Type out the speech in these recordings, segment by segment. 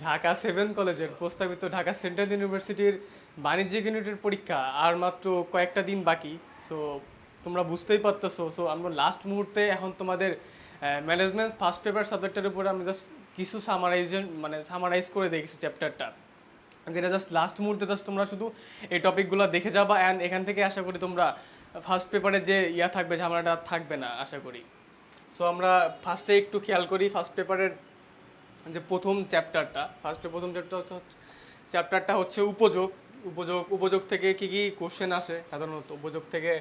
ঢাকা 7 কলেজের প্রস্তাবিত ঢাকা সেন্ট্রাল ইউনিভার্সিটির বাণিজ্যিক ইউনিটের পরীক্ষা আর মাত্র কয়েকটা দিন বাকি। সো তোমরা বুঝতেই পারতেছো। সো আমরা লাস্ট মুহূর্তে এখন তোমাদের ম্যানেজমেন্ট ফার্স্ট পেপার সাবজেক্টের উপরে আমি জাস্ট কিছু সামারাইজ করে দিই কিছু চ্যাপ্টারটা, যেটা জাস্ট লাস্ট মুহূর্তে জাস্ট তোমরা শুধু এই টপিকগুলো দেখে যাবা অ্যান্ড এখান থেকে আশা করি তোমরা ফার্স্ট পেপারে যে থাকবে ঝামেলাটা থাকবে না আশা করি। সো আমরা ফার্স্টে একটু খেয়াল করি ফার্স্ট পেপারের যে প্রথম চ্যাপ্টারটা হচ্ছে উপযোগ। উপযোগ থেকে কি কি কোশ্চেন আসে সাধারণত। উপযোগ থেকে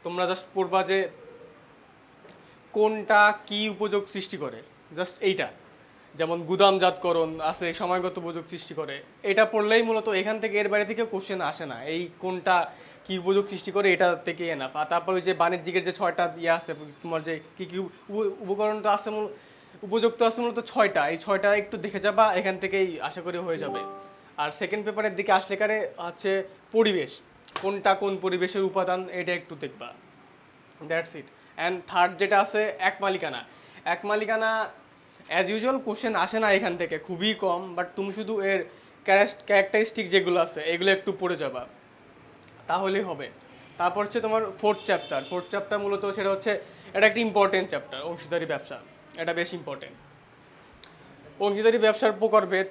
তোমরা জাস্ট পড়বা যে কোনটা কি উপযোগ সৃষ্টি করে, জাস্ট এইটা। যেমন গুদামজাতকরণ আছে, সময়গত উপযোগ সৃষ্টি করে, এটা পড়লেই মূলত এখান থেকে এর বাইরে থেকে কোশ্চেন আসে না। এই কোনটা কি উপযোগ সৃষ্টি করে এটা থেকে এনাফ। আর তারপর ওই যে বাণিজ্যিকের যে 6টা আছে, তোমার যে কী কী উপকরণটা আছে, উপযুক্ত আছে মূলত 6টা। এই 6টা একটু দেখে যাবা, এখান থেকেই আশা করি হয়ে যাবে। আর সেকেন্ড পেপারের দিকে আসলে কারে হচ্ছে পরিবেশ, কোনটা কোন পরিবেশের উপাদান, এটা একটু দেখবা। That's it. অ্যান্ড থার্ড যেটা আছে এক মালিকানা। এক মালিকানা অ্যাজ ইউজুয়াল কোশ্চেন আসে না এখান থেকে, খুবই কম। বাট তুমি শুধু এর ক্যারেক্টারিস্টিক যেগুলো আছে এগুলো একটু পড়ে যাবা, তাহলেই হবে। তারপর হচ্ছে তোমার ফোর্থ চ্যাপ্টার মূলত সেটা হচ্ছে, এটা একটা ইম্পর্টেন্ট চ্যাপ্টার, অংশীদারি ব্যবসা। এটা বেশ ইম্পর্টেন্ট। অংশীদারি ব্যবসার প্রকারভেদ,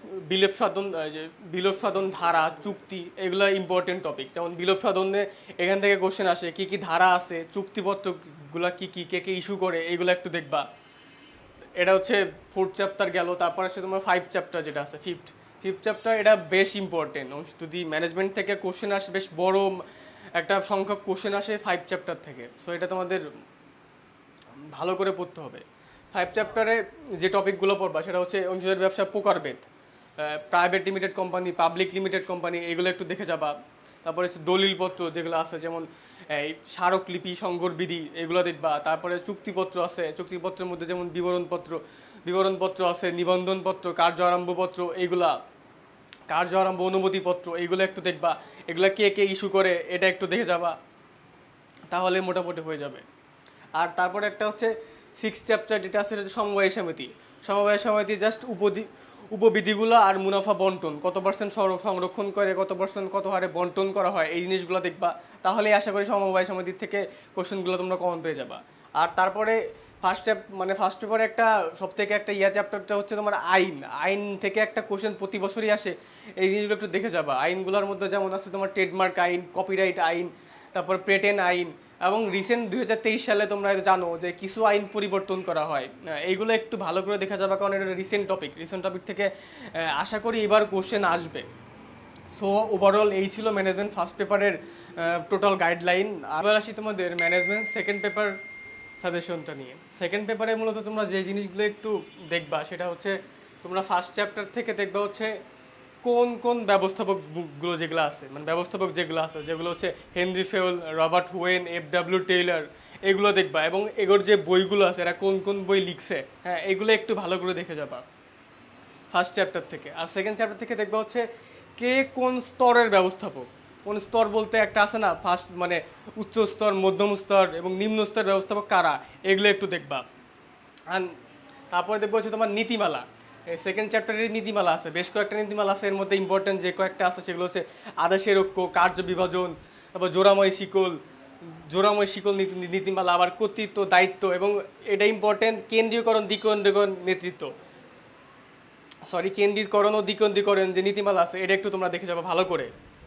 বিলোপ সাধন ধারা, চুক্তি, এগুলো ইম্পর্টেন্ট টপিক। যেমন বিলোপ সাধনে এখান থেকে কোশ্চেন আসে, কী কী ধারা আছে, চুক্তিপত্রগুলো কী কী, কে কে ইস্যু করে, এইগুলো একটু দেখবা। এটা হচ্ছে ফোর্থ চ্যাপ্টার গেল। তারপর হচ্ছে তোমার যেটা আছে ফিফথ চ্যাপ্টার, এটা বেশ ইম্পর্টেন্ট। যদি ম্যানেজমেন্ট থেকে কোশ্চেন আসে, বেশ বড় একটা সংখ্যক কোশ্চেন আসে 5 চ্যাপ্টার থেকে। সো এটা তোমাদের ভালো করে পড়তে হবে। 5 চ্যাপ্টারে যে টপিকগুলো পড়বা সেটা হচ্ছে অংশীদারি ব্যবসা প্রকারভেদ, private limited company, public limited company, এগুলো একটু দেখে যাবা। তারপরে হচ্ছে দলিলপত্র যেগুলো আছে, যেমন এই স্মারকলিপি, সংঘর বিধি, এগুলো দেখবা। তারপরে চুক্তিপত্র আছে, চুক্তিপত্রের মধ্যে যেমন বিবরণপত্র আছে, নিবন্ধনপত্র, কার্য আরম্ভপত্র, এইগুলা, কার্য আরম্ভ অনুমতিপত্র, এইগুলো একটু দেখবা। এগুলা কে কে ইস্যু করে এটা একটু দেখে যাবা, তাহলে মোটামুটি হয়ে যাবে। আর তারপরে একটা হচ্ছে 6th চ্যাপ্টার যেটা আছে, সেটা হচ্ছে সমবায় সমিতি জাস্ট উপবিধিগুলো আর মুনাফা বন্টন, কত পার্সেন্ট সংরক্ষণ করে, কত পার্সেন্ট কত হারে বন্টন করা হয়, এই জিনিসগুলো দেখবা। তাহলেই আশা করি সমবায় সমিতির থেকে কোশ্চেনগুলো তোমরা কমন পেয়ে যাবা। আর তারপরে ফার্স্ট পেপারে একটা সব থেকে একটা চ্যাপ্টারটা হচ্ছে তোমার আইন থেকে একটা কোশ্চেন প্রতি বছরই আসে। এই জিনিসগুলো একটু দেখে যাবা। আইনগুলোর মধ্যে যেমন আছে তোমার ট্রেডমার্ক আইন, কপিরাইট আইন, তারপর পেটেন্ট আইন, এবং রিসেন্ট 2023 সালে তোমরা জানো যে কিছু আইন পরিবর্তন করা হয়। এইগুলো একটু ভালো করে দেখা যাবে, কারণ এটা রিসেন্ট টপিক থেকে আশা করি এবার কোশ্চেন আসবে। সো ওভারঅল এই ছিল ম্যানেজমেন্ট ফার্স্ট পেপারের টোটাল গাইডলাইন। আবার আসি তোমাদের ম্যানেজমেন্ট সেকেন্ড পেপার সাজেশনটা নিয়ে। সেকেন্ড পেপারে মূলত তোমরা যে জিনিসগুলো একটু দেখবা সেটা হচ্ছে, তোমরা ফার্স্ট চ্যাপ্টার থেকে দেখবা হচ্ছে কোন কোন ব্যবস্থাপকগুলো যেগুলো আছে যেগুলো হচ্ছে Henri Fayol, Robert Owen, FW Taylor, এগুলো দেখবা। এবং এগুলোর যে বইগুলো আছে এরা কোন কোন বই লিখছে, হ্যাঁ, এগুলো একটু ভালো করে দেখে যাবা ফার্স্ট চ্যাপ্টার থেকে। আর সেকেন্ড চ্যাপ্টার থেকে দেখবা হচ্ছে কে কোন স্তরের ব্যবস্থাপক। কোন স্তর বলতে একটা আছে না, ফার্স্ট মানে উচ্চ স্তর, মধ্যম স্তর এবং নিম্ন স্তর ব্যবস্থাপক কারা, এগুলো একটু দেখবা। আর তারপরে দেখবো হচ্ছে তোমার নীতিমালা। সেকেন্ড চ্যাপ্টারের নীতিমালা আছে, বেশ কয়েকটা নীতিমালা আছে। এর মধ্যে ইম্পর্টেন্ট যে কয়েকটা আছে সেগুলো হচ্ছে আদেশের ঐক্য, কার্য বিভাজন, তারপর জোড়াময় শিকল নীতিমালা, আবার কর্তৃত্ব, দায়িত্ব, এবং এটা ইম্পর্টেন্ট কেন্দ্রীয়করণ, দ্বিকেন্দ্রীকরণ, নেতৃত্ব, কেন্দ্রীকরণ ও দ্বিকেন্দ্রীকরণ যে নীতিমালা আছে এটা একটু তোমরা দেখে যাবে ভালো করে।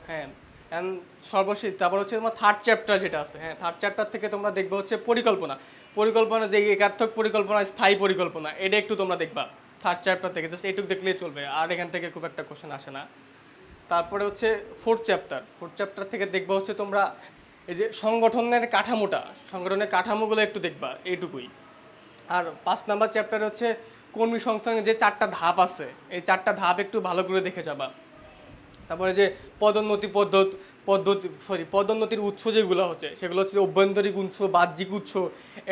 হ্যাঁ, অ্যান্ড সর্বশেষ তারপর হচ্ছে তোমার থার্ড চ্যাপ্টার যেটা আছে, হ্যাঁ, থার্ড চ্যাপ্টার থেকে তোমরা দেখবে হচ্ছে পরিকল্পনা যে একার্থক পরিকল্পনা, স্থায়ী পরিকল্পনা, এটা একটু তোমরা দেখবা থার্ড চ্যাপ্টার থেকে। জাস্ট এইটুকু দেখলেই চলবে, আর এখান থেকে খুব একটা কোশ্চেন আসে না। তারপরে হচ্ছে ফোর্থ চ্যাপ্টার থেকে দেখবা হচ্ছে তোমরা এই যে সংগঠনের কাঠামোগুলো একটু দেখবা, এইটুকুই। আর 5 নাম্বার চ্যাপ্টারে হচ্ছে কর্মী সংস্থানের যে 4টা ধাপ আছে, এই 4টা ধাপ একটু ভালো করে দেখে যাবা। তারপরে যে পদোন্নতির উৎস যেগুলো হচ্ছে সেগুলো হচ্ছে অভ্যন্তরিক উৎস, বাহ্যিক উৎস,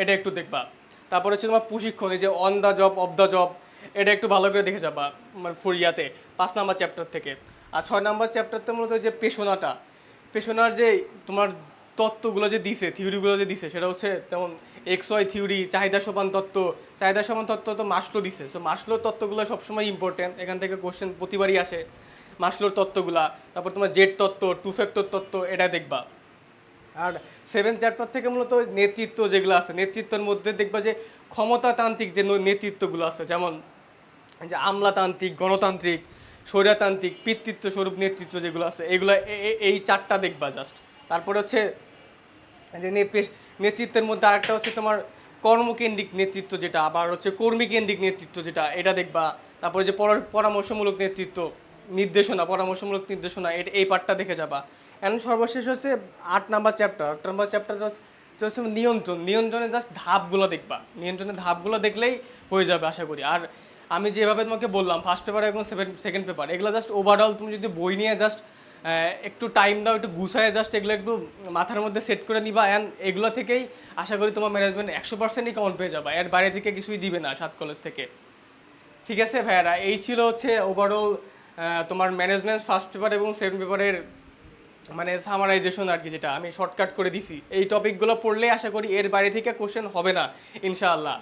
এটা একটু দেখবা। তারপরে হচ্ছে তোমার প্রশিক্ষণ, এই যে on the job, of the job, এটা একটু ভালো করে দেখে যাবা মানে 5 নাম্বার চ্যাপ্টার থেকে। আর 6 নাম্বার চ্যাপ্টারতে মূলত যে পেশনার যে তোমার তত্ত্বগুলো যে দিছে, থিওরিগুলো যে দিছে, সেটা হচ্ছে তেমন এক্স ওয়াই থিওরি, চাহিদা সমান তত্ত্ব। চাহিদা সমান তত্ত্ব তো মাসলো দিছে, সো মাসলোর তত্ত্বগুলো সবসময় ইম্পর্টেন্ট, এখান থেকে কোশ্চেন প্রতিবারই আসে মাসলোর তত্ত্বগুলা। তারপর তোমার জেড তত্ত্ব, টু ফ্যাক্টর তত্ত্ব, এটা দেখবা। আর 7 চ্যাপ্টার থেকে মূলত নেতৃত্ব যেগুলো আছে, নেতৃত্বের মধ্যে দেখবা যে ক্ষমতাতান্ত্রিক যে নেতৃত্বগুলো আছে, যেমন যে আমলাতান্ত্রিক, গণতান্ত্রিক, স্বৈরতান্ত্রিক, পিতৃত্ব স্বরূপ নেতৃত্ব যেগুলো আছে, এগুলো এই চারটা দেখবা জাস্ট। তারপরে হচ্ছে যে নেতৃত্বের মধ্যে আরেকটা হচ্ছে তোমার কর্মকেন্দ্রিক নেতৃত্ব যেটা, আবার হচ্ছে কর্মীকেন্দ্রিক নেতৃত্ব যেটা, এটা দেখবা। তারপরে যে পরামর্শমূলক নেতৃত্ব, পরামর্শমূলক নির্দেশনা, এই পার্টটা দেখে যাবা। এখন সর্বশেষ হচ্ছে 8 নাম্বার চ্যাপ্টার। 8 নাম্বার চ্যাপ্টার হচ্ছে নিয়ন্ত্রণের জাস্ট ধাপগুলো দেখবা। নিয়ন্ত্রণের ধাপগুলো দেখলেই হয়ে যাবে আশা করি। আর আমি যেভাবে তোমাকে বললাম ফার্স্ট পেপার এবং সেকেন্ড পেপার, এগুলো জাস্ট ওভারঅল তুমি যদি বই নিয়ে জাস্ট একটু টাইম দাও, একটু গুছায় জাস্ট এগুলো একটু মাথার মধ্যে সেট করে নিবা, অ্যান্ড এগুলো থেকেই আশা করি তোমার ম্যানেজমেন্ট 100%ই কাউন্ট পেয়ে যাবা। এর বাইরে থেকে কিছুই দিবে না 7 কলেজ থেকে। ঠিক আছে ভাইয়ারা, এই ছিল হচ্ছে ওভারঅল তোমার ম্যানেজমেন্ট ফার্স্ট পেপার এবং সেকেন্ড পেপারের মানে সামারাইজেশন আর কি, যেটা আমি শর্টকাট করে দিছি। এই টপিকগুলো পড়লে আশা করি এর বাইরে থেকে কোশ্চেন হবে না ইনশাআল্লাহ।